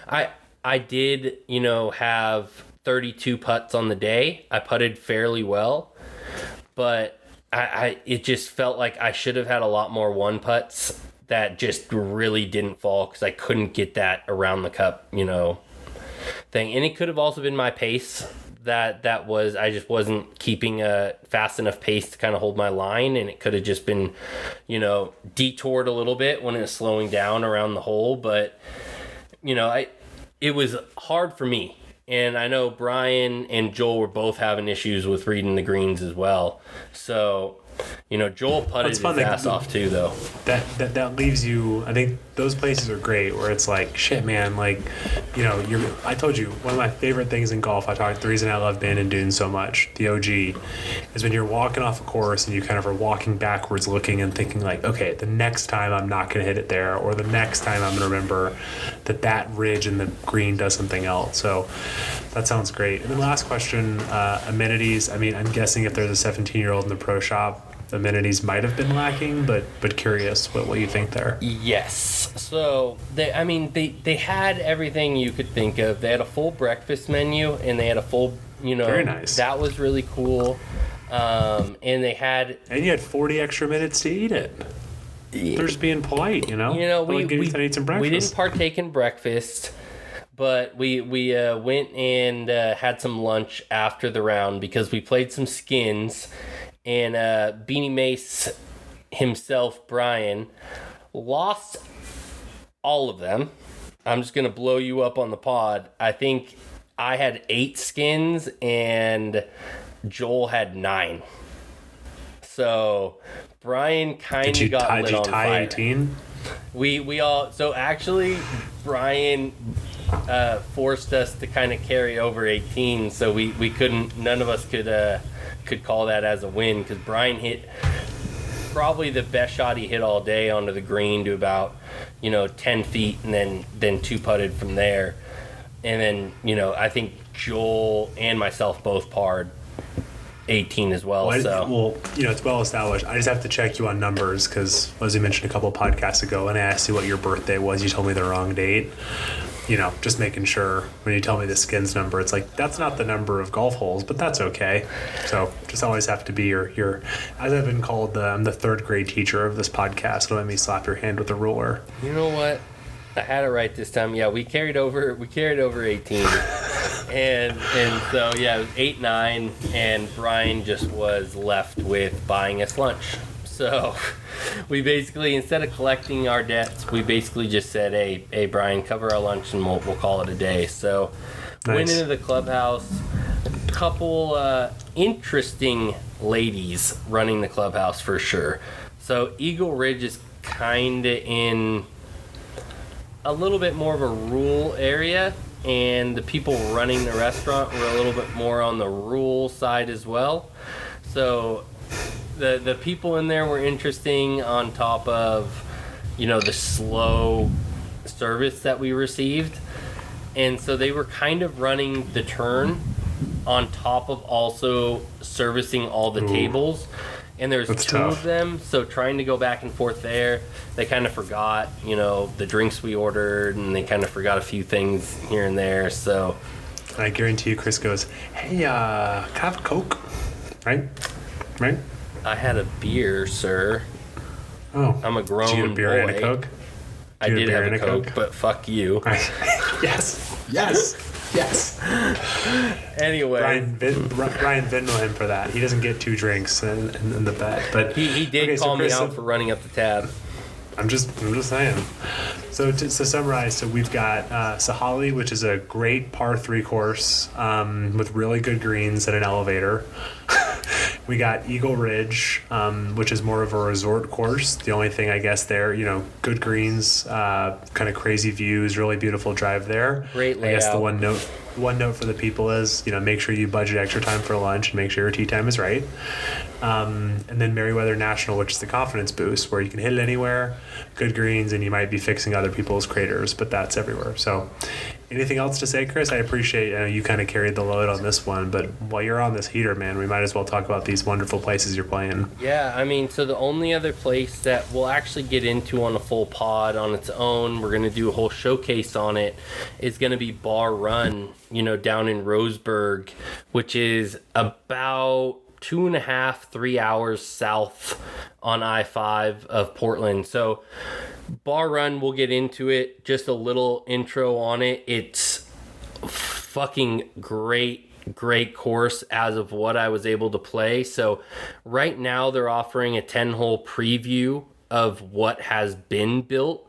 I did, have 32 putts on the day. I putted fairly well, but it just felt like I should have had a lot more one putts that just really didn't fall because I couldn't get that around the cup, thing. And it could have also been my pace that was, I just wasn't keeping a fast enough pace to kind of hold my line, and it could have just been, detoured a little bit when it was slowing down around the hole. But, it was hard for me. And I know Brian and Joel were both having issues with reading the greens as well. So, Joel putted his ass off too, though. That leaves you. I think those places are great where it's like, shit, man. Like, I told you one of my favorite things in golf. The reason I love Bandon Dunes so much, the OG, is when you're walking off a course and you kind of are walking backwards, looking and thinking like, okay, the next time I'm not going to hit it there, or the next time I'm going to remember that ridge in the green does something else. So that sounds great. And then last question, amenities. I mean, I'm guessing if there's a 17-year-old in the pro shop, amenities might have been lacking, but curious what you think there. Yes. So they had everything you could think of. They had a full breakfast menu, and they had a full, very nice. That was really cool. And you had 40 extra minutes to eat it. They're just being polite, we eat some breakfast. We didn't partake in breakfast, but we went and had some lunch after the round because we played some skins. And Beanie Mace himself, Brian, lost all of them. I'm just going to blow you up on the pod. I think I had 8 skins and Joel had 9. So Brian kind of got lit on fire. 18? We all... So actually, Brian forced us to kind of carry over 18. So we couldn't... None of us could call that as a win, because Brian hit probably the best shot he hit all day onto the green to about 10 feet, and then 2 putted from there. And then I think Joel and myself both parred 18 as well. It's well established. I just have to check you on numbers because, as you mentioned a couple of podcasts ago, when I asked you what your birthday was, you told me the wrong date. Just making sure when you tell me the skins number, it's like, that's not the number of golf holes, but that's okay. So just always have to be your as I've been called, I'm the 3rd grade teacher of this podcast. Don't let me slap your hand with a ruler. You know what? I had it right this time. Yeah, we carried over 18. and so, yeah, it was 8-9, and Brian just was left with buying us lunch. So we basically, instead of collecting our debts, we basically just said, hey Brian, cover our lunch and we'll call it a day. So nice. Went into the clubhouse. A couple interesting ladies running the clubhouse for sure. So Eagle Ridge is kind of in a little bit more of a rural area, and the people running the restaurant were a little bit more on the rural side as well. So the people in there were interesting, on top of the slow service that we received. And so they were kind of running the turn on top of also servicing all the tables. And there's That's 2 tough. of them, so trying to go back and forth there, they kind of forgot, the drinks we ordered, and they kind of forgot a few things here and there. So I guarantee you, Chris goes, hey, can I have a Coke? Right? I had a beer, sir. Oh. I'm a grown Did you get a beer boy. and a Coke? I did have a Coke, but fuck you. Yes. Anyway, Brian Venmo him for that. He doesn't get 2 drinks in the bet, but he did call me out for running up the tab. I'm just saying. So to summarize, we've got Sah-Hah-Lee, which is a great par 3 course with really good greens and an elevator. We got Eagle Ridge, which is more of a resort course. The only thing I guess there, good greens, kind of crazy views, really beautiful drive there. Great layout. I guess the one note for the people is, make sure you budget extra time for lunch and make sure your tee time is right. And then Meriwether National, which is the confidence boost, where you can hit it anywhere, good greens, and you might be fixing other people's craters, but that's everywhere. So anything else to say, Chris? I appreciate you kind of carried the load on this one, but while you're on this heater, man, we might as well talk about these wonderful places you're playing. Yeah, so the only other place that we'll actually get into on a full pod on its own, we're going to do a whole showcase on it, is going to be Bar Run, down in Roseburg, which is about 2.5-3 hours south on I-5 of Portland. So Bar Run, we'll get into it. Just a little intro on it. It's fucking great great course as of what I was able to play. So right now they're offering a 10-hole preview of what has been built.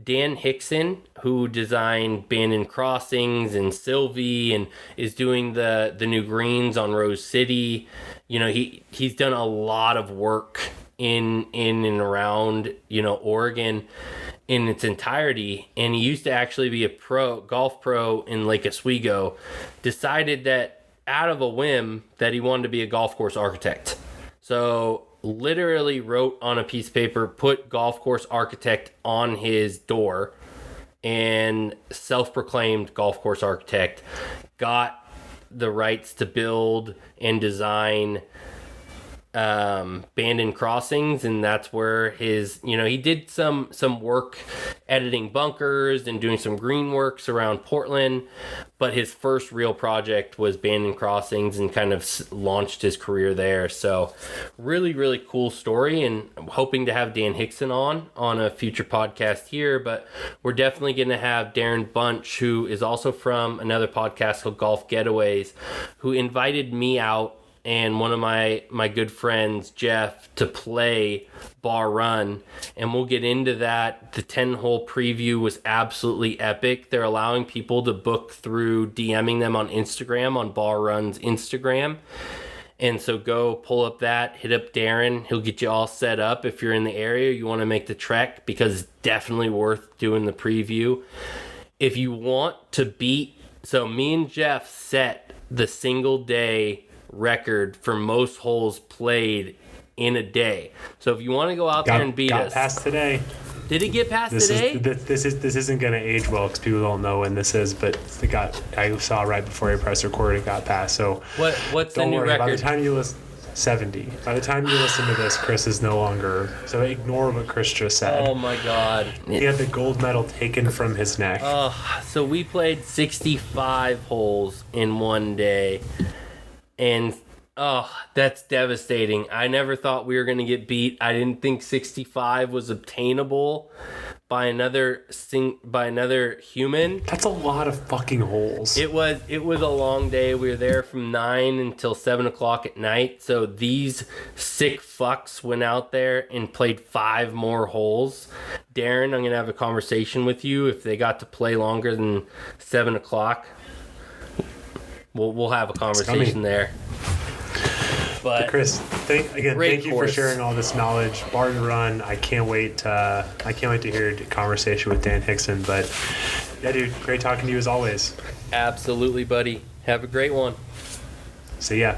Dan Hickson, who designed Bandon Crossings and Sylvie and is doing the new greens on Rose City, you know, he's done a lot of work in and around, you know, Oregon in its entirety, and he used to actually be a golf pro in Lake Oswego. Decided that out of a whim that he wanted to be a golf course architect. So literally wrote on a piece of paper, put golf course architect on his door, and self-proclaimed golf course architect. Got the rights to build and design Bandon Crossings, and that's where his, you know, he did some work editing bunkers and doing some green works around Portland, but his first real project was Bandon Crossings and kind of launched his career there. So really, really cool story, and I'm hoping to have Dan Hickson on a future podcast here, but we're definitely going to have Darren Bunch, who is also from another podcast called Golf Getaways, who invited me out and one of my good friends, Jeff, to play Bar Run, and we'll get into that. The 10-hole preview was absolutely epic. They're allowing people to book through DMing them on Instagram, on Bar Run's Instagram. And so go pull up that, hit up Darren. He'll get you all set up if you're in the area, you want to make the trek, because it's definitely worth doing the preview. If you want to beat, so me and Jeff set the single day record for most holes played in a day. So if you want to go out there and beat us. Got past today. Did it get past today? This isn't going to age well because people don't know when this is, but I saw right before you press record, it got past. So what's the new record? By the time you listen, 70. By the time you listen to this, Chris is no longer. So ignore what Chris just said. Oh my God. He had the gold medal taken from his neck. So we played 65 holes in one day. And that's devastating. I never thought we were going to get beat. I didn't think 65 was obtainable by another human. That's a lot of fucking holes. It was a long day. We were there from 9 until 7 o'clock at night. So these sick fucks went out there and played 5 more holes. Darren, I'm going to have a conversation with you if they got to play longer than 7 o'clock. We'll have a conversation there. But Chris, thank you for sharing all this knowledge. Bar Run, I can't wait to hear the conversation with Dan Hickson. But yeah, dude, great talking to you as always. Absolutely, buddy. Have a great one. See ya.